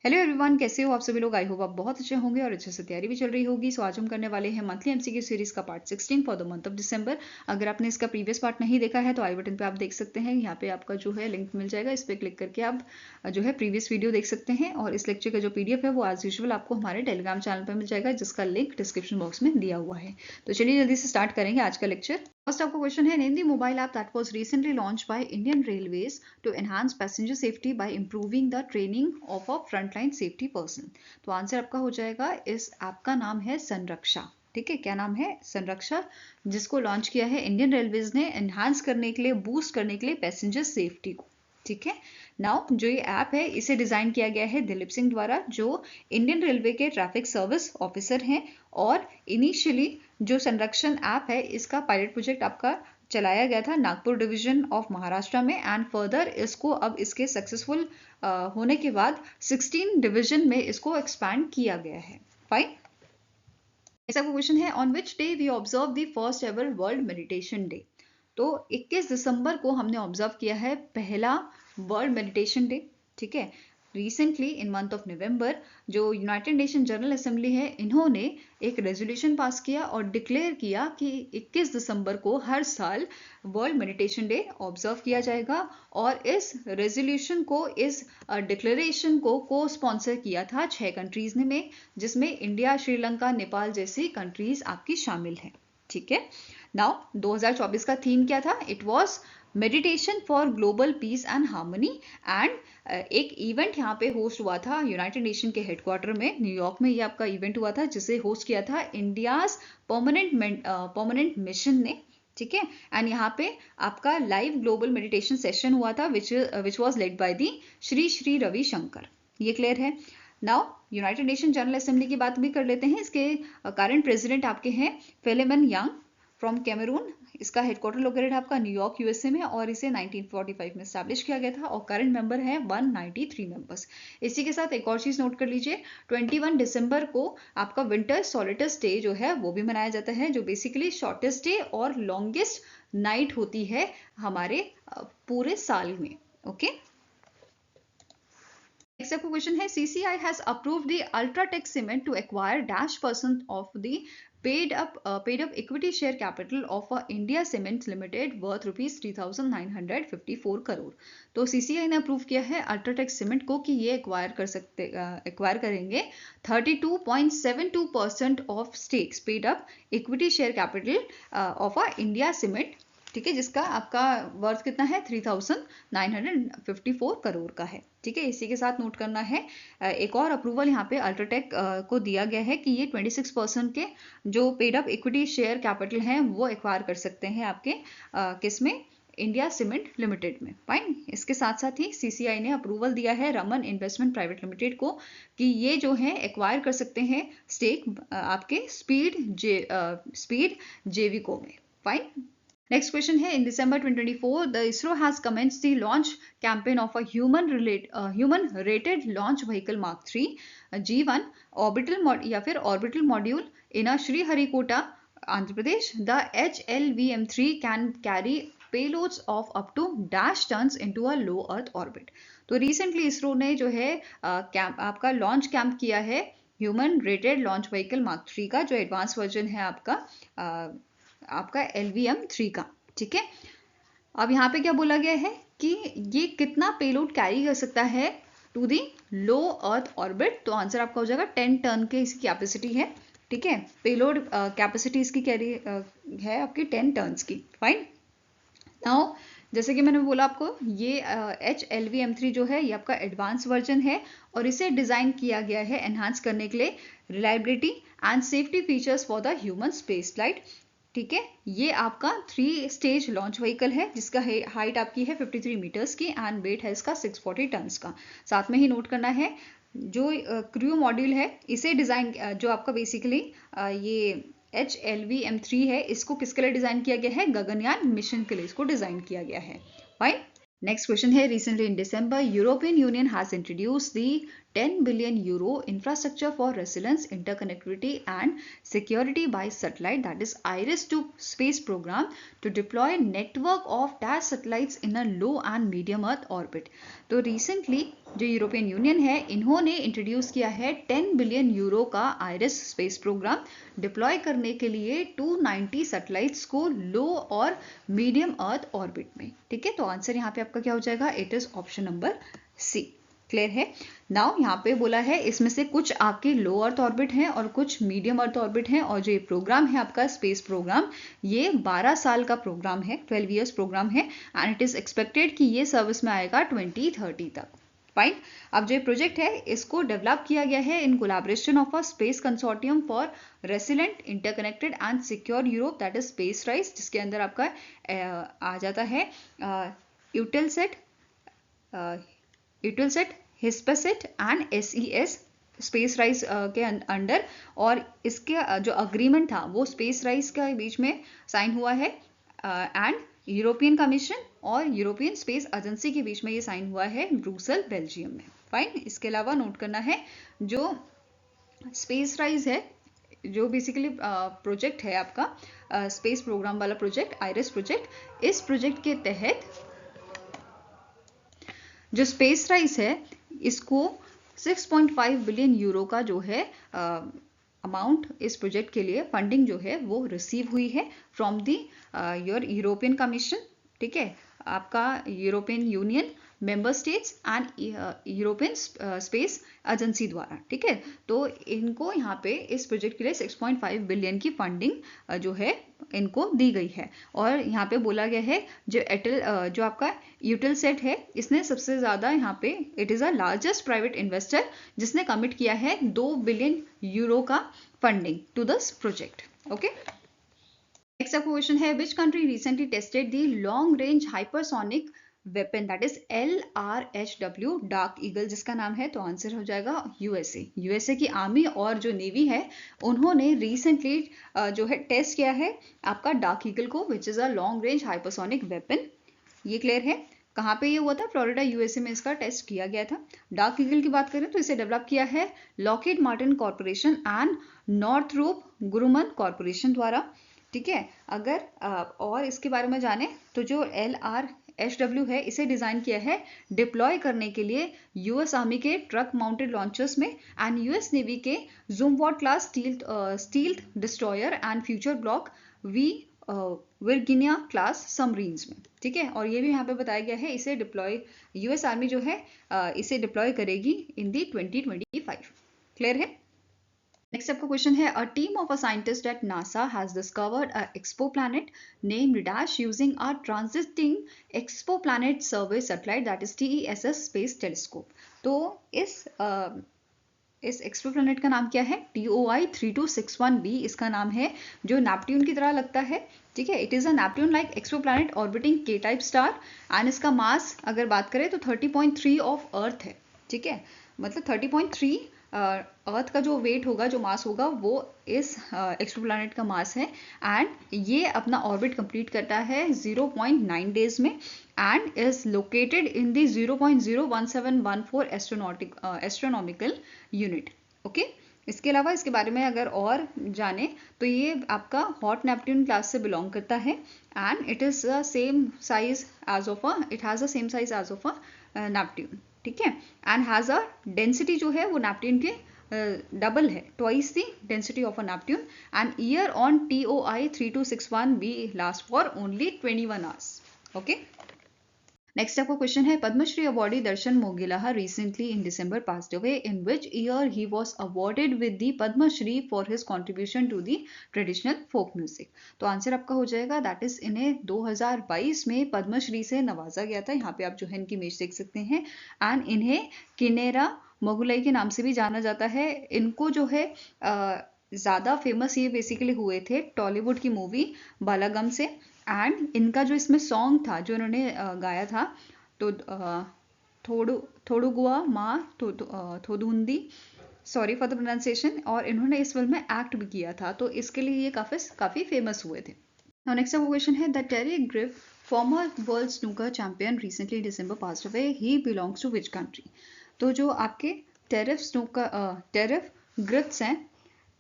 Hello everyone, कैसे हो आप सभी लोग। आई होप आप बहुत अच्छे होंगे और अच्छे से तैयारी भी चल रही होगी। सो आज हम करने वाले हैं मंथली एमसीक्यू सीरीज का part 16 for the month of दिसंबर। अगर आपने इसका प्रीवियस पार्ट नहीं देखा है तो आई बटन पे आप देख सकते हैं। यहाँ पे आपका जो है लिंक मिल जाएगा, इस पर क्लिक करके आप जो है प्रीवियस वीडियो देख सकते हैं। और इस लेक्चर का जो पीडीएफ है वो एज यूजुअल आपको हमारे टेलीग्राम चैनल पर मिल जाएगा, जिसका लिंक डिस्क्रिप्शन बॉक्स में दिया हुआ है। तो चलिए जल्दी से स्टार्ट करेंगे आज का लेक्चर। फर्स्ट आपका क्वेश्चन है, name the mobile app that was recently launched by Indian railways to enhance passenger safety by improving the training of a frontline safety person. तो आंसर आपका हो जाएगा, इस ऐप का नाम है संरक्षा। ठीक है, क्या नाम है? संरक्षा, जिसको लॉन्च किया है इंडियन रेलवेज ने एनहांस करने के लिए, बूस्ट करने के लिए पैसेंजर सेफ्टी को। ठीक है, नाउ जो ये ऐप है इसे डिजाइन किया गया है दिलीप सिंह द्वारा, जो इंडियन रेलवे के ट्रैफिक सर्विस ऑफिसर हैं। और इनिशियली जो संरक्षण ऐप है इसका पायलट प्रोजेक्ट आपका चलाया गया था नागपुर डिवीजन ऑफ महाराष्ट्र में, एंड फर्दर इसको अब इसके सक्सेसफुल होने के बाद 16 डिवीजन में इसको एक्सपैंड किया गया है। फाइन। ऐसा क्वेश्चन है, on which day we observe the first ever world meditation day. तो 21 दिसंबर को हमने ऑब्जर्व किया है पहला वर्ल्ड मेडिटेशन डे। ठीक है, recently in month of November जो यूनाइटेड नेशन जनरल असेंबली है, इन्होंने एक रेजोल्यूशन पास किया और डिक्लेयर किया कि 21 दिसंबर को हर साल वर्ल्ड मेडिटेशन डे ऑब्जर्व किया जाएगा। और इस रेजोल्यूशन को, इस डिक्लेरेशन को स्पॉन्सर किया था 6 कंट्रीज ने में, जिसमें इंडिया, श्रीलंका, नेपाल जैसी कंट्रीज आपकी शामिल है। ठीक है, नाउ 2024 का थीम क्या था? It was meditation for global piece and harmony. And एक इवेंट यहाँ पे होस्ट हुआ था यूनाइटेड नेशन के हेडक्वार्टर में, न्यूयॉर्क में ये आपका इवेंट हुआ था, जिसे होस्ट किया था इंडियाज परमानेंट मिशन ने। ठीक है, एंड यहाँ पे आपका लाइव ग्लोबल मेडिटेशन सेशन हुआ था which was led by the Shri Shri Ravishankar. ये क्लियर है। Now United nation general assembly की बात भी कर लेते हैं। इसके करंट प्रेसिडेंट आपके हैं फिलिमन यांग फ्रॉम कैमरून। इसका हेडक्वार्टर लोकेटेड है आपका न्यूयॉर्क यूएसए में, और इसे 1945 में स्टैब्लिश किया गया था। और करंट मेंबर है 193 मेंबर्स। इसी के साथ एक और चीज नोट कर लीजिए, 21 दिसंबर को आपका विंटर सॉलिटिस डे जो है वो भी मनाया जाता है, जो बेसिकली शॉर्टेस्ट डे और लॉन्गेस्ट नाइट होती है हमारे पूरे साल में। ओके, Next up question है, CCI has approved the Ultratech Cement to acquire -% of the paid up equity share capital of India Cements Limited worth ₹3,954 crore. तो CCI ने अप्रूव किया है अल्ट्राटेक सीमेंट को कि ये एक्वायर करेंगे 32.72% of stakes paid up equity share capital of India cement. ठीक है, जिसका आपका वर्थ कितना है? 3,954 करोड़ का है। ठीक है, इसी के साथ नोट करना है, एक और अप्रूवल यहाँ पे अल्ट्राटेक को दिया गया है कि ये 26% के जो paid up equity share capital हैं वो एक्वायर कर सकते हैं आपके किसमें? इंडिया सीमेंट लिमिटेड में। फाइन। इसके साथ साथ ही सीसीआई ने अप्रूवल दिया है रमन इन्वेस्टमेंट प्राइवेट लिमिटेड को कि ये जो है एक्वायर कर सकते हैं स्टेक आपके स्पीड जेविको में। फाइन। Next question है, in December 2024, the ISRO has commenced the launch campaign of a human-rated launch vehicle Mark 3 G1 orbital module in a Sriharikota, Andhra Pradesh. The HLVM3 can carry payloads of up to -tons into a low Earth orbit. तो recently ISRO ने जो है आपका launch camp किया है human rated launch vehicle mark 3 का, जो advance version है आपका LVM3 का। ठीक है, अब यहाँ पे क्या बोला गया है कि ये कितना पेलोड कैरी कर सकता है to the low earth orbit. तो आंसर आपका हो जाएगा 10 टन के इसकी कैपेसिटी है। ठीक है, पेलोड कैपेसिटी इसकी कैरी है आपकी 10 टन्स की। फाइन। नाउ जैसे कि मैंने बोला आपको, ये HLVM3 जो है ये आपका एडवांस वर्जन है, और इसे डिजाइन किया गया है एनहांस करने के लिए reliability and safety features for the human space flight. ठीक है, ये आपका 3 स्टेज लॉन्च व्हीकल है, जिसका हाइट आपकी है 53 मीटर्स की एंड वेट है इसका 640 टन्स का। साथ में ही नोट करना है, जो क्रू मॉड्यूल है इसे डिजाइन, जो आपका बेसिकली ये HLVM3 है, इसको किसके लिए डिजाइन किया गया है? गगनयान मिशन के लिए इसको डिजाइन किया गया है। फाइन। नेक्स्ट क्वेश्चन है, recently in December European union has introduce the 10 billion euro infrastructure for resilience, interconnectivity and security by satellite, that is IRIS to space program to deploy network of dash satellites in a low and medium earth orbit. तो recently जो European union है इन्होंने introduce किया है 10 billion euro का iris space programme deploy करने के लिए 290 सैटेलाइट्स को लो और मीडियम अर्थ ऑर्बिट में। ठीक है, तो आंसर यहाँ पे आपका क्या हो जाएगा? It is option number C. Clear है? नाउ यहाँ पे बोला है इसमें से कुछ आपके लो अर्थ ऑर्बिट हैं और कुछ मीडियम अर्थ ऑर्बिट हैं, और जो ये प्रोग्राम है आपका स्पेस प्रोग्राम ये 12 साल का प्रोग्राम है, 12 ईयर्स प्रोग्राम है, एंड इट इज एक्सपेक्टेड कि ये सर्विस में आएगा 2030 तक। फाइन। अब जो प्रोजेक्ट है इसको डेवलप किया गया है in collaboration of a space consortium for resilient, interconnected and secure Europe, that is space rise, जिसके अंदर आपका आ जाता है यूटेलसेट, हिस्पेसेट एंड SES स्पेस राइज के अंडर। और इसके जो अग्रीमेंट था वो स्पेस राइज के बीच में साइन हुआ है एंड यूरोपियन कमीशन और यूरोपियन स्पेस एजेंसी के बीच में ये साइन हुआ है ब्रुसेल, बेल्जियम में। फाइन। इसके अलावा नोट करना है जो स्पेस राइज है, जो बेसिकली प्रोजेक्ट है आपका स्पेस प्रोग्राम वाला प्रोजेक्ट, आइरिस प्रोजेक्ट, इस प्रोजेक्ट के तहत जो स्पेस राइज है इसको 6.5 बिलियन यूरो का जो है अमाउंट इस प्रोजेक्ट के लिए फंडिंग जो है वो रिसीव हुई है from the your European commission. ठीक है, आपका European union, member states and European space agency द्वारा। ठीक है, तो इनको यहाँ पे इस प्रोजेक्ट के लिए 6.5 बिलियन की फंडिंग जो है इनको दी गई है। और यहाँ पे बोला गया है जो आपका यूटेलसेट है इसने सबसे ज़्यादा यहाँ पे it is a largest private investor जिसने कमिट किया है 2 बिलियन यूरो का funding to this project. Okay, next आपका क्वेश्चन है which country recently tested the long range hypersonic weapon, that is LRHW dark eagle जिसका नाम है, तो आंसर हो जाएगा यूएसए की आर्मी और जो नेवी है उन्होंने रिसेंटली जो है टेस्ट किया है आपका डार्क ईगल को, which is a long range hypersonic weapon. ये क्लियर है? कहाँ पे ये हुआ था? फ्लोरिडा यूएसए में इसका टेस्ट किया गया था। डार्क ईगल की बात करें तो इसे डेवलप किया है Lockheed Martin Corporation and Northrop Grumman Corporation द्वारा। ठीक है, अगर और इसके बारे में जाने तो जो LRHW है इसे डिजाइन किया है डिप्लॉय करने के लिए यूएस आर्मी के ट्रक माउंटेड लॉन्चर्स में एंड यूएस नेवी के Zumwalt class stealth destroyer and future block Virginia class submarines में। ठीक है, और ये भी यहाँ पे बताया गया है इसे डिप्लॉय यूएस आर्मी जो है इसे डिप्लॉय करेगी इन दी 2025। क्लियर है? नेक्स्ट आपका क्वेश्चन है a team of a scientist at NASA has discovered a exoplanet named dash using a transiting exoplanet survey satellite, that is TESS space telescope. तो इस exoplanet का नाम क्या है? TOI 3261b इसका नाम है, जो नेपट्यून की तरह लगता है। ठीक है, it is a Neptune like exoplanet orbiting K type star and इसका मास अगर बात करें तो 30.3 ऑफ अर्थ है। ठीक है, मतलब 30.3 अर्थ का जो वेट होगा, जो मास होगा, वो इस एक्सोप्लैनेट का मास है एंड ये अपना ऑर्बिट कंप्लीट करता है 0.9 डेज में and is located in the 0.01714 astronomical unit. Okay, इसके अलावा इसके बारे में अगर और जाने तो ये आपका हॉट नेपट्यून क्लास से बिलोंग करता है and it is same size as of it has the same size as of Neptune. ठीक है, एंड हैज अ डेंसिटी जो है वो नेपट्यून के डबल है, twice the density of a Neptune and year on TOI 3261b last for only 21 hours. Okay, next आपका question है Padma Shri awardee Darshan Mogilaiah recently in December passed away, in which year he was awarded with the Padma Shri for his contribution to the traditional folk music। तो answer आपका हो जाएगा that is इन्हें 2022 में पद्मश्री से नवाजा गया था। यहाँ पे आप जो है इनकी इमेज देख सकते हैं एंड इन्हें किनेरा मोगुलाई के नाम से भी जाना जाता है। इनको जो है ज़्यादा फेमस ये बेसिकली हुए थे टॉलीवुड की मूवी बालागम से एंड इनका जो इसमें सॉन्ग था जो इन्होंने गाया था तो थोडुगुआ माँ थोदुंदी, सॉरी फॉर द प्रोनाउंसिएशन, और इन्होंने इस फिल्म में एक्ट भी किया था, तो इसके लिए ये काफ़ी फेमस हुए थे। नाउ नेक्स्ट क्वेश्चन है the Terry Griff former world snooker champion recently December passed away, he belongs to which country। तो जो आपके टेरिफ गिफ्ट्स हैं,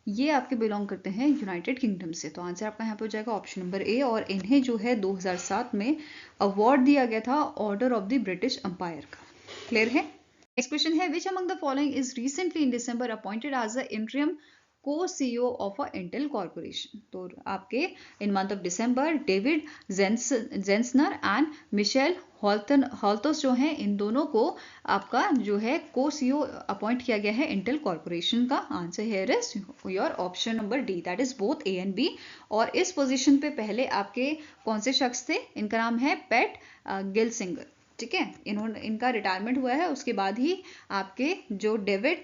ये आपके बिलोंग करते हैं यूनाइटेड किंगडम से। तो आंसर आपका यहाँ पे हो जाएगा ऑप्शन नंबर ए। और इन्हें जो है 2007 में अवार्ड दिया गया था order of the British Empire का। क्लियर है। नेक्स्ट क्वेश्चन है, which among the following is recently in December appointed as the interim co-CEO of a Intel Corporation। तो आपके in month of December David Zinsner and Michelle Holthaus जो हैं, इन दोनों को आपका जो है co-CEO अपॉइंट किया गया है इंटेल कॉर्पोरेशन का। Answer here is your option number D, that is both A and B. और इस पोजीशन पे पहले आपके कौन से शख्स थे? इनका नाम है पैट गिलसिंगर। ठीक है, इनका रिटायरमेंट हुआ है, उसके बाद ही आपके जो डेविड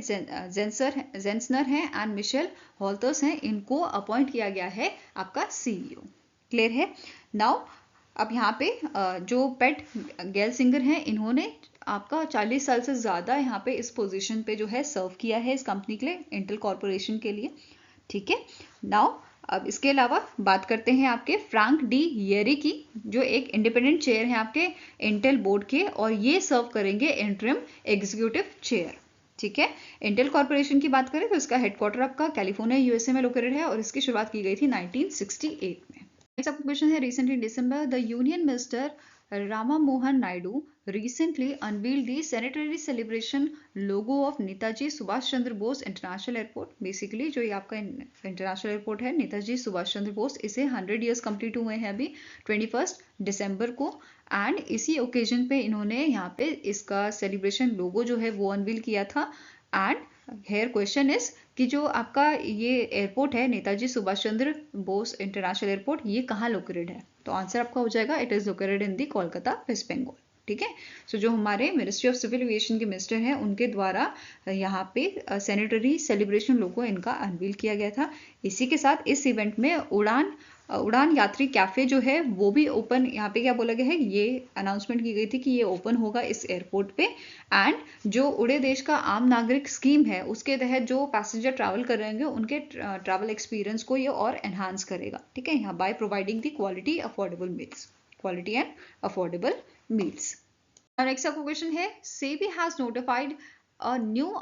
जेंसनर हैं एंड मिशेल हॉल्टर्स हैं, इनको अपॉइंट किया गया है आपका CEO। क्लियर है। नाउ अब यहाँ पे जो पैट गेलसिंगर हैं, इन्होंने आपका 40 साल से ज़्यादा यहाँ पे इस पोजीशन पे जो है सर्व किया है इस कंपनी के लिए, इंटेल कॉर्पोरेशन के लिए। ठीक है। नाउ अब इसके अलावा बात करते हैं आपके फ्रैंक डी येरी की, जो एक इंडिपेंडेंट चेयर हैं आपके इंटेल बोर्ड के, और ये सर्व करेंगे इंटरिम एग्जीक्यूटिव चेयर। ठीक है। इंटेल कॉर्पोरेशन की बात करें तो इसका हेडक्वार्टर आपका कैलिफोर्निया USA में लोकेटेड है, और इसकी शुरुआत की गई थी 1968 में। नेक्स्ट आपका क्वेश्चन है, recently in December the union minister Rama Mohan Naidu recently unveiled the centenary celebration logo of Netaji Subhash Chandra Bose international airport. Basically जो ये आपका इंटरनेशनल एयरपोर्ट है नेताजी सुभाष चंद्र बोस, इसे 100 ईयर्स कंप्लीट हुए हैं अभी 21 दिसंबर को। एंड इसी ओकेजन पे इन्होंने यहाँ पे इसका सेलिब्रेशन लोगो जो है वो अनवील किया था। एंड हेयर क्वेश्चन इज कि जो आपका ये एयरपोर्ट है नेताजी सुभाष चंद्र बोस इंटरनेशनल एयरपोर्ट, ये कहाँ लोकेटेड है? तो आंसर आपका हो जाएगा it is located in the Kolkata, West Bengal. ठीक है। सो जो हमारे मिनिस्ट्री ऑफ सिविल एविएशन के मिनिस्टर हैं, उनके द्वारा यहाँ पे सैनिटरी सेलिब्रेशन लोगो इनका अनवील किया गया था। इसी के साथ इस इवेंट में उड़ान यात्री कैफे जो है वो भी ओपन, यहाँ पे क्या बोला गया है, ये अनाउंसमेंट की गई थी कि ये ओपन होगा इस एयरपोर्ट पे। एंड जो उड़े देश का आम नागरिक स्कीम है, उसके तहत जो पैसेंजर ट्रैवल कर रहे होंगे उनके ट्रैवल एक्सपीरियंस को ये और एनहांस करेगा। ठीक है, यहाँ by providing the quality and affordable meals. Next आपका क्वेश्चन है, SEBI has notified a new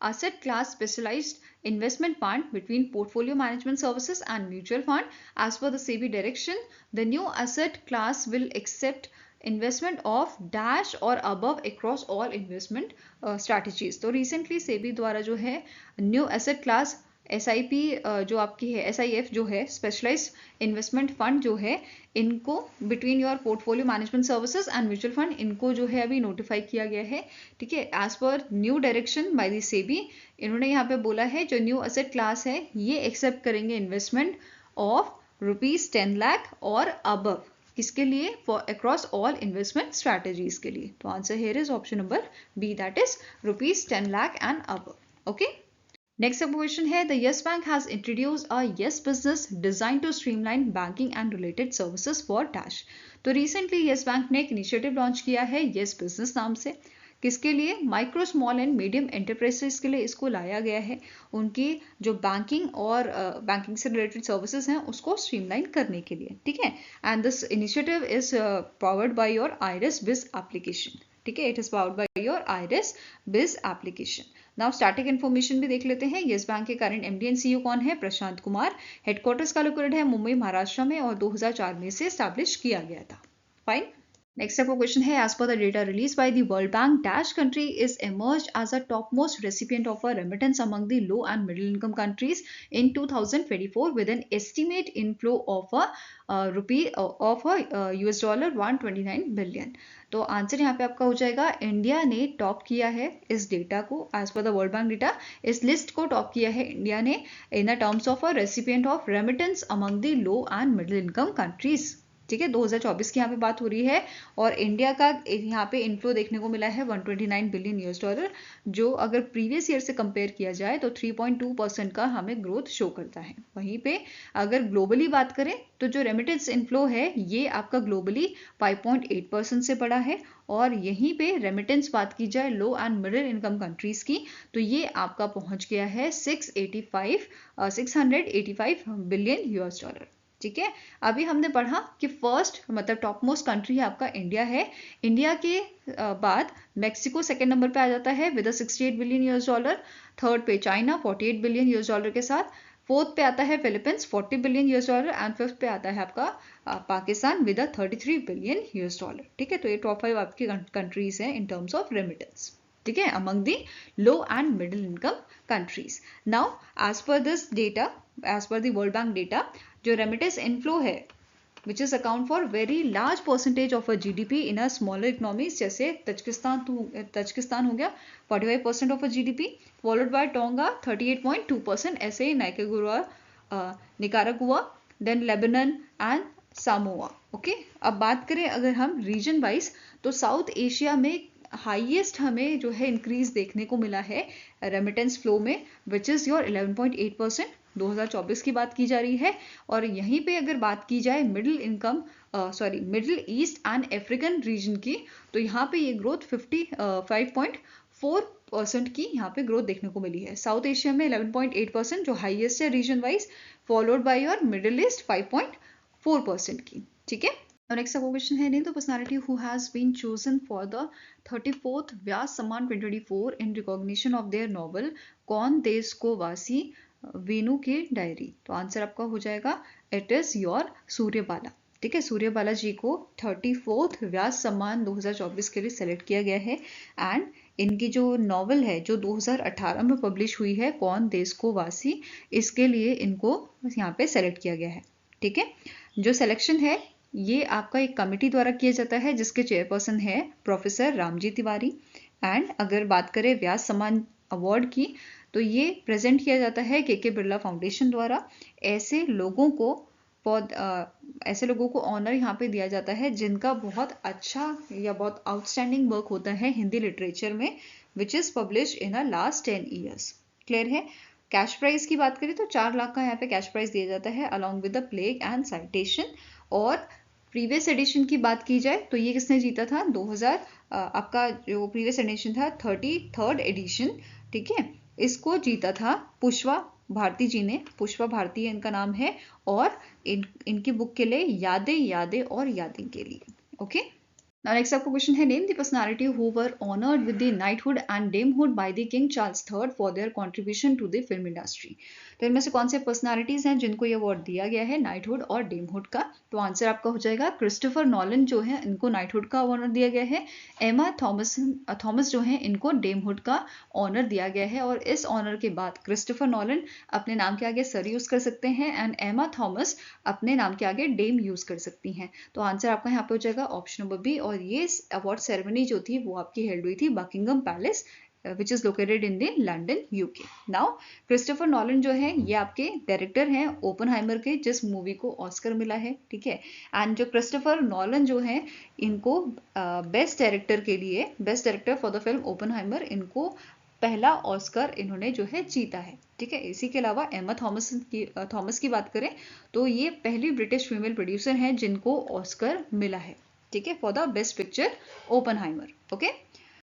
asset class specialized investment fund between portfolio management services and mutual fund. As per the SEBI direction, the new asset class will accept investment of dash or above across all investment strategies. तो recently SEBI द्वारा जो है new asset class SIP जो आपकी है SIF जो है specialised investment fund जो है, इनको between your portfolio management services and mutual fund, इनको जो है अभी नोटिफाई किया गया है। ठीक है, as per new direction by the SEBI, इन्होंने यहाँ पे बोला है जो न्यू एसेट क्लास है ये एक्सेप्ट करेंगे इन्वेस्टमेंट ऑफ ₹10 लाख और अबव, किसके लिए? For across all investment strategies के लिए। तो answer here is option number B, that is ₹10 lakh and above. Okay. Next question है, the Yes Bank has introduced a Yes Business design to streamline banking and related services for dash. तो recently Yes Bank ने एक initiative launch किया है yes business नाम से। किसके लिए? Micro small and medium enterprises के लिए इसको लाया गया है, उनकी जो बैंकिंग और बैंकिंग से रिलेटेड सर्विसेज हैं उसको स्ट्रीमलाइन करने के लिए। ठीक है, and this initiative is powered by your iris बिज एप्लीकेशन। ठीक है, it is powered by your iris बिज एप्लीकेशन। नाउ स्टैटिक इन्फॉर्मेशन भी देख लेते हैं। येस बैंक के करंट MD एंड CEO कौन है? प्रशांत कुमार। हेडक्वार्टर्स का लोकेटेड है मुंबई महाराष्ट्र में, और 2004 में से एस्टैब्लिश किया गया था। फाइन। नेक्स्ट आपका क्वेश्चन है, as per the data release by the world bank, dash country is emerged as a topmost recipient of a remittance among the low and middle income countries in 2024 with an estimate inflow of $129 billion. तो answer यहाँ पे आपका हो जाएगा, India ने top किया है इस डेटा को, as per the world bank data इस लिस्ट को टॉप किया है इंडिया ने in the terms of a recipient of remittance among the low and middle income countries. ठीक है, 2024 की यहाँ पे बात हो रही है, और इंडिया का यहाँ पे इनफ्लो देखने को मिला है $129 बिलियन, जो अगर प्रीवियस ईयर से कंपेयर किया जाए तो 3.2% का हमें ग्रोथ शो करता है। वहीं पे अगर ग्लोबली बात करें तो जो रेमिटेंस इनफ्लो है ये आपका ग्लोबली 5.8% से बढ़ा है, और यहीं पे रेमिटेंस बात की जाए लो एंड मिडिल इनकम कंट्रीज की तो ये आपका पहुंच गया है $685 बिलियन। ठीक है। अभी हमने पढ़ा कि फर्स्ट मतलब टॉप मोस्ट कंट्री है आपका इंडिया है। इंडिया के बाद मेक्सिको सेकेंड नंबर पे आ जाता है with 68 billion US dollar. Third पे चाइना 48 बिलियन यूएस डॉलर के साथ। फोर्थ पे आता है Philippines 40 billion US dollar and fifth पे आता है आपका Pakistan with 33 billion US dollar. ठीक है, तो ये टॉप 5 आपकी कंट्रीज हैं इन टर्म्स ऑफ रेमिटेंस। ठीक है, among the low and middle income countries. Now as per this data, as per the world bank data, जो रेमिटेंस इनफ्लो है which is account for very large percentage of a GDP in a smaller economies, जैसे Tajikistan हो गया 45% of a GDP, followed by Tonga 38.2%, ऐसे ही Nicaragua, then Lebanon and Samoa. Okay, अब बात करें अगर हम रीजन वाइज, तो साउथ एशिया में हाईएस्ट हमें जो है इंक्रीज देखने को मिला है रेमिटेंस फ्लो में, विच इज योर 11.8%। 2024 की बात की जा रही है। और यहीं पे अगर बात की जाए middle east and African region की, तो यहाँ पे ये ग्रोथ 55.4% की यहाँ पे ग्रोथ देखने को मिली है। साउथ एशिया में 11.8% जो हाईएस्ट है region wise, followed by your middle east 5.4% की। ठीक है, और नेक्स्ट आपका क्वेश्चन है, name the personality who has been chosen for the 34th Vyas Samman 2024 in recognition of their novel कौन देश को वासी वेणु की डायरी। तो आंसर आपका हो जाएगा इट इज योर सूर्यबाला। ठीक है, सूर्यबाला जी को 34th व्यास सम्मान 2024 के लिए सेलेक्ट किया गया है। एंड इनकी जो नॉवल है जो 2018 में पब्लिश हुई है कौन देश को वासी, इसके लिए इनको यहाँ पे सेलेक्ट किया गया है। ठीक है, जो सिलेक्शन है ये आपका एक कमेटी द्वारा किया जाता है जिसके चेयरपर्सन है प्रोफेसर रामजी तिवारी। एंड अगर बात करें व्यास सम्मान अवार्ड की, तो ये प्रेजेंट किया जाता है के बिरला फाउंडेशन द्वारा। ऐसे लोगों को ऑनर यहाँ पे दिया जाता है जिनका बहुत अच्छा या बहुत आउटस्टैंडिंग वर्क होता है हिंदी लिटरेचर में, which is publish in a last 10 years. Clear है। कैश प्राइज की बात करें तो 4 लाख का यहाँ पे कैश प्राइज दिया जाता है along with the plague and citation. और प्रीवियस एडिशन की बात की जाए तो ये किसने जीता था, 2000 आपका जो प्रीवियस एडिशन था 33rd एडिशन। ठीक है, इसको जीता था पुष्पा भारती जी ने। पुष्पा भारती इनका नाम है, और इनकी बुक के लिए यादें यादें और यादें के लिए। ओके, Now next आपका क्वेश्चन है, name the personality who were honoured with the knighthood and damehood by the King Charles III for their contribution to the film industry. तो इनमें से कौन से पर्सनालिटीज हैं जिनको ये अवार्ड दिया गया है नाइटहुड और डेमहुड का। तो आंसर आपका हो जाएगा क्रिस्टोफर नॉलन जो है इनको नाइटहुड का ऑनर दिया गया है। एमा थॉमस जो है इनको डेमहुड का ऑनर दिया गया है। और इस ऑनर के बाद क्रिस्टोफर नॉलन अपने नाम के आगे सर यूज कर सकते हैं एंड एमा थॉमस अपने नाम के आगे डेम यूज कर सकती हैं। तो आंसर आपका यहाँ पे हो जाएगा ऑप्शन नंबर बी। और ये अवार्ड सेरेमनी जो थी वो आपकी हेल्ड हुई थी Buckingham palace which is located in the London UK. Now Christopher Nolan जो है ये आपके डायरेक्टर हैं ओपनहाइमर के, जिस मूवी को ऑस्कर मिला है। ठीक है, एंड जो क्रिस्टोफर नॉलन जो है इनको बेस्ट डायरेक्टर के लिए, best director for the film Oppenheimer, इनको पहला ऑस्कर इन्होंने जो है जीता है। ठीक है, इसी के अलावा एमा थॉमस की बात करें तो ये पहली ब्रिटिश फीमेल प्रोड्यूसर हैं जिनको ऑस्कर मिला है। ठीक है, for the best picture Oppenheimer. Okay,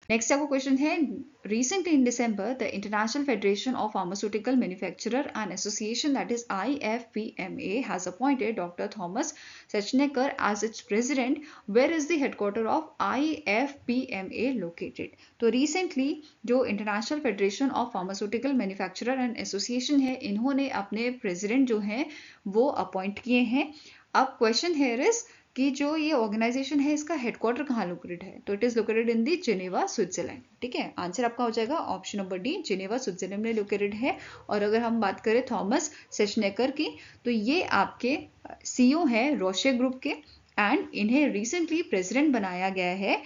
next आपको क्वेश्चन है, recently in December the International Federation of Pharmaceutical Manufacturer and Association, that is IFPMA, has appointed Dr. Thomas Sechnecker as its president. Where is the headquarter of IFPMA located? तो recently जो International Federation of Pharmaceutical Manufacturer and Association है इन्होंने अपने president जो हैं वो appoint किए हैं। अब क्वेश्चन here is कि जो ये ऑर्गेनाइजेशन है इसका हेडक्वार्टर कहाँ लोकेटेड है। तो it is located in the Geneva Switzerland. ठीक है, आंसर आपका हो जाएगा option number D, Geneva Switzerland में लोकेटेड है। और अगर हम बात करें थॉमस सेचनेकर की, तो ये आपके सीईओ है रोशे ग्रुप के, एंड इन्हें रिसेंटली प्रेसिडेंट बनाया गया है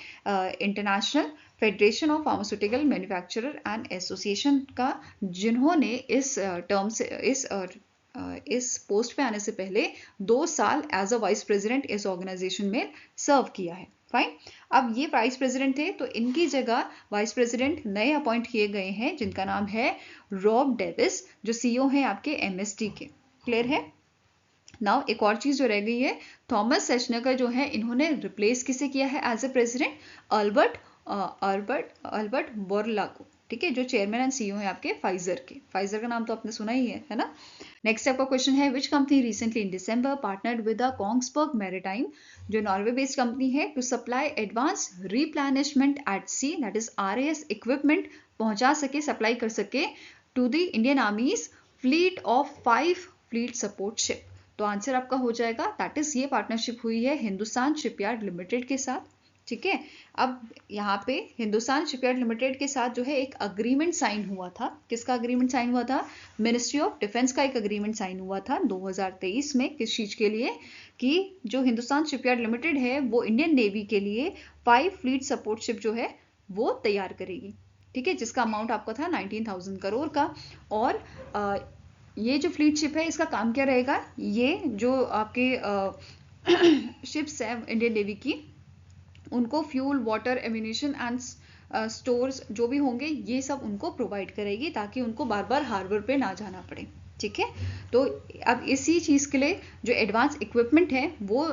international federation of pharmaceutical manufacturer and association का, जिन्होंने इस टर्म से इस पोस्ट पे आने से पहले 2 साल एज अ वाइस प्रेसिडेंट इस ऑर्गेनाइजेशन में सर्व किया है। फाइन, अब ये वाइस प्रेसिडेंट थे तो इनकी जगह वाइस प्रेसिडेंट नए अपॉइंट किए गए हैं जिनका नाम है रॉब डेविस, जो सीईओ हैं आपके एमएसटी के। क्लियर है। नाउ एक और चीज जो रह गई है, थॉमस सेचनेकर जो है इन्होंने रिप्लेस किसे किया है एज ए प्रेसिडेंट, अल्बर्ट बोरलागो। ठीक है, जो चेयरमैन एंड सीईओ है आपके फाइजर के। फाइजर का नाम तो आपने सुना ही है ना। नेक्स्ट आपका क्वेश्चन है, which company recently in December partnered with the Kongsberg maritime, जो नॉर्वे बेस्ड कंपनी है, to supply advance replenishment at sea, that is RAS equipment पहुंचा सके, सप्लाई कर सके to the Indian army's fleet of 5 fleet support ship. तो answer आपका हो जाएगा दैट इज, ये पार्टनरशिप हुई है हिंदुस्तान शिपयार्ड लिमिटेड के साथ। ठीक है, अब यहाँ पे हिंदुस्तान शिपयार्ड लिमिटेड के साथ जो है एक अग्रीमेंट साइन हुआ था। किसका अग्रीमेंट साइन हुआ था? मिनिस्ट्री ऑफ डिफेंस का एक अग्रीमेंट साइन हुआ था 2023 में। किस चीज के लिए? कि जो हिंदुस्तान शिपयार्ड लिमिटेड है वो इंडियन नेवी के लिए 5 फ्लीट सपोर्ट शिप जो है वो तैयार करेगी। ठीक है, जिसका अमाउंट आपका था 19,000 करोड़ का। और ये जो फ्लीट शिप है इसका काम क्या रहेगा? ये जो आपके शिप्स है इंडियन नेवी की, उनको fuel, water, ammunition and stores जो भी होंगे ये सब उनको प्रोवाइड करेगी, ताकि उनको बार बार हार्बर पे ना जाना पड़े। ठीक है, तो अब इसी चीज के लिए जो एडवांस इक्विपमेंट है वो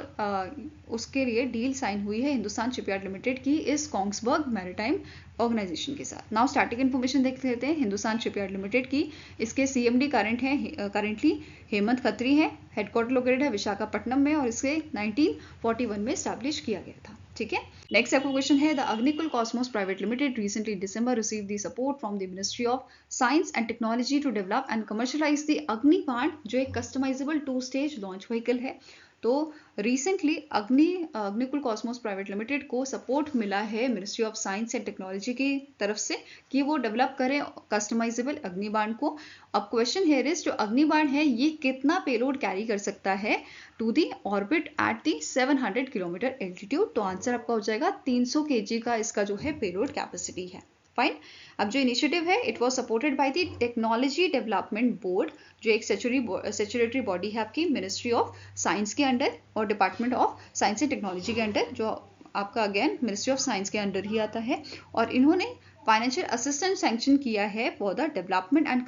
उसके लिए डील साइन हुई है हिंदुस्तान शिपयार्ड लिमिटेड की इस कोंग्सबर्ग मैरीटाइम ऑर्गेनाइजेशन के साथ। नाउ स्टैटिक इन्फॉर्मेशन देख लेते हैं हिंदुस्तान शिपयार्ड लिमिटेड की। इसके CMD करंटली हेमंत खत्री है। हेडक्वार्टर लोकेटेड है विशाखापट्टनम में और इसे 1941 में स्टैब्लिश किया गया था। ठीक है, नेक्स्ट आपका क्वेश्चन है, the Agnikul Cosmos private limited recently in December received the support from the ministry of science and technology to develop and commercialise the Agnibaan, जो एक कस्टमाइजेबल 2 स्टेज लॉन्च व्हीकल है। तो recently Agnikul Cosmos private limited को support मिला है ministry of science and technology की तरफ से कि वो डेवलप करें कस्टमाइजेबल अग्निबाण को। अब क्वेश्चन हियर इज, जो अग्निबाण है ये कितना पेलोड कैरी कर सकता है to the orbit at the 700 kilometre altitude? तो आंसर आपका हो जाएगा 300 kg का इसका जो है पेलोड कैपेसिटी है। फाइन, अब जो इनिशिएटिव है it was supported by the technology development board, जो एक स्टैट्यूटरी बॉडी है आपकी मिनिस्ट्री ऑफ साइंस के अंडर और department of science and technology के अंडर, जो आपका अगेन मिनिस्ट्री ऑफ साइंस के अंडर ही आता है। और इन्होंने फाइनेंशियल असिस्टेंस सैंक्शन किया है for the development and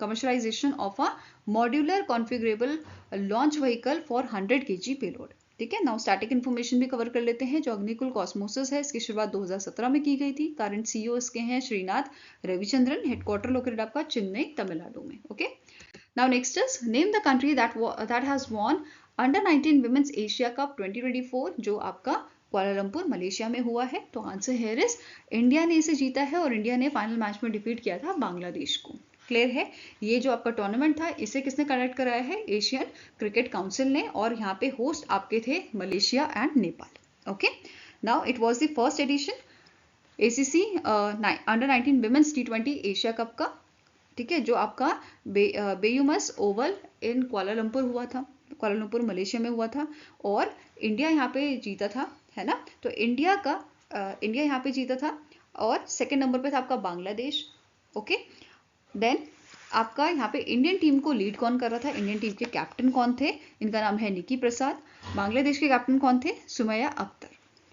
commercialisation of a modular configurable launch vehicle for 100 kg payload. ठीक है, नाउ स्टैटिक इन्फॉर्मेशन भी कवर कर लेते हैं। जो अग्निकुल कॉस्मोसिस है इसकी शुरुआत 2017 में की गई थी। करंट CEO इसके हैं श्रीनाथ रविचंद्रन। हेडक्वार्टर लोकेटेड आपका चेन्नई तमिलनाडु में। Okay, now next is name the country that has won under 19 women's Asia cup 2024, जो आपका कुआलालंपुर मलेशिया में हुआ है। तो आंसर हियर इज, इंडिया ने इसे जीता है और इंडिया ने फाइनल मैच में डिफीट किया था बांग्लादेश को। क्लियर है, ये जो आपका टूर्नामेंट था इसे किसने कंडक्ट कराया है? एशियन क्रिकेट काउंसिल ने, और यहाँ पे होस्ट आपके थे Malaysia and Nepal. Okay, now it was the first edition ACC under 19 women's T20 Asia cup का। ठीक है, जो आपका बेयुमस ओवल इन कुआलालंपुर हुआ था, कुआलालंपुर मलेशिया में हुआ था, और इंडिया यहाँ पे जीता था, है ना। तो इंडिया यहाँ पे जीता था, और सेकेंड नंबर पे था आपका बांग्लादेश। ओके, देन आपका यहाँ पे इंडियन टीम को लीड कौन कर रहा था? इंडियन टीम के कैप्टन कौन थे? इनका नाम है निकी प्रसाद। बांग्लादेश के कैप्टन कौन थे? सुमैया अख्तर।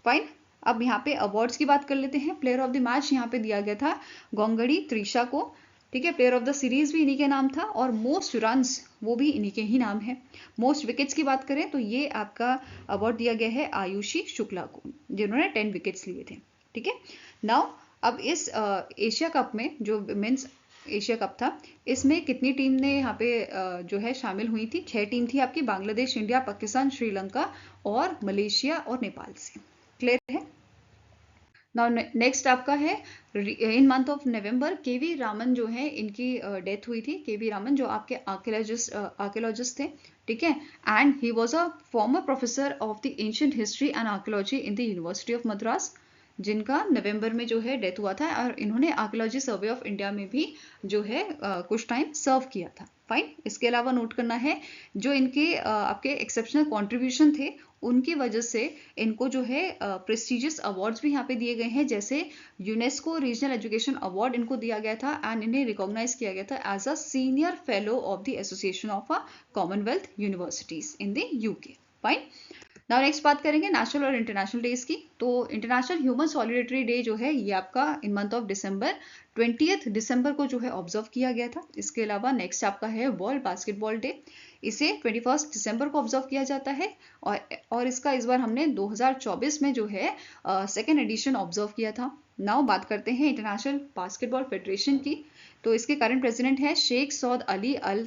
फाइन, अब यहाँ पे अवार्ड्स की बात कर लेते हैं। प्लेयर ऑफ द मैच यहाँ पे दिया गया था गोंगड़ी त्रिशा को। ठीक है, प्लेयर ऑफ द सीरीज भी इन्हीं के नाम था, और मोस्ट रन्स वो भी इन्हीं के ही नाम है। मोस्ट विकेट्स की बात करें तो ये आपका अवार्ड दिया गया है आयुषी शुक्ला को, जिन्होंने 10 विकेट्स लिए थे। ठीक है, नाउ अब इस एशिया कप में, जो विमेंस एशिया कप था, इसमें कितनी टीम ने यहाँ पे जो है शामिल हुई थी? 6 टीम थी आपकी, बांग्लादेश, इंडिया, पाकिस्तान, श्रीलंका और मलेशिया और नेपाल से। क्लियर है। नाउ नेक्स्ट आपका है, इन month of November KV Raman जो है इनकी डेथ हुई थी। KV रामन जो आपके आर्कियोलॉजिस्ट थे। ठीक है, and he was a former professor of the ancient history and archaeology in the university of Madras, जिनका नवंबर में जो है डेथ हुआ था, और इन्होंने आर्कियोलॉजी सर्वे ऑफ इंडिया में भी जो है कुछ टाइम सर्व किया था। फाइन, इसके अलावा नोट करना है जो इनके आपके एक्सेप्शनल कंट्रीब्यूशन थे, उनकी वजह से इनको जो है प्रेस्टिजियस अवार्ड्स भी यहाँ पे दिए गए हैं, जैसे यूनेस्को रीजनल एजुकेशन अवार्ड इनको दिया गया था, एंड इन्हें रिकॉग्नाइज किया गया था as a senior fellow of the association of a commonwealth universities in the UK। Fine, now next बात करेंगे नेशनल और इंटरनेशनल डेज की। तो इंटरनेशनल ह्यूमन सॉलिडेरिटी डे जो है ये आपका इन मंथ ऑफ दिसंबर 20 दिसंबर को जो है ऑब्जर्व किया गया था। इसके अलावा नेक्स्ट आपका है वर्ल्ड बास्केटबॉल डे, इसे 21 दिसंबर को ऑब्जर्व किया जाता है, और इसका इस बार हमने 2024 में जो है सेकेंड एडिशन ऑब्जर्व किया था। नाउ बात करते हैं इंटरनेशनल बास्केटबॉल फेडरेशन की। तो इसके करंट प्रेसिडेंट है शेख सौद अली अल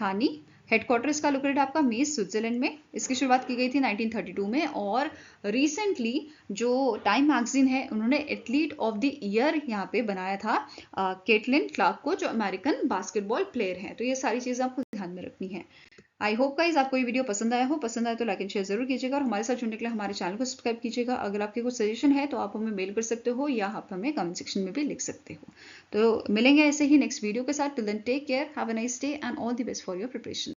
थानी। हेडक्वार्टर इसका लोकेटेड आपका मीस स्विट्जरलैंड में। इसकी शुरुआत की गई थी 1932 में और रिसेंटली जो टाइम मैगजीन है उन्होंने एथलीट ऑफ द ईयर यहाँ पे बनाया था केटलिन क्लार्क को, जो अमेरिकन बास्केटबॉल प्लेयर हैं। तो ये सारी चीज़ें आपको ध्यान में रखनी है। आई होप गाइस आपको ये वीडियो पसंद आया हो। पसंद आए तो लाइक एंड शेयर जरूर कीजिएगा और हमारे साथ जुड़ने के लिए हमारे चैनल को सब्सक्राइब कीजिएगा। अगर आपके कुछ सजेशन है तो आप हमें मेल कर सकते हो या आप हमें कमेंट सेक्शन में भी लिख सकते हो। तो मिलेंगे ऐसे ही नेक्स्ट वीडियो के साथ। Till then take care, have a nice day and all the best for your preparation.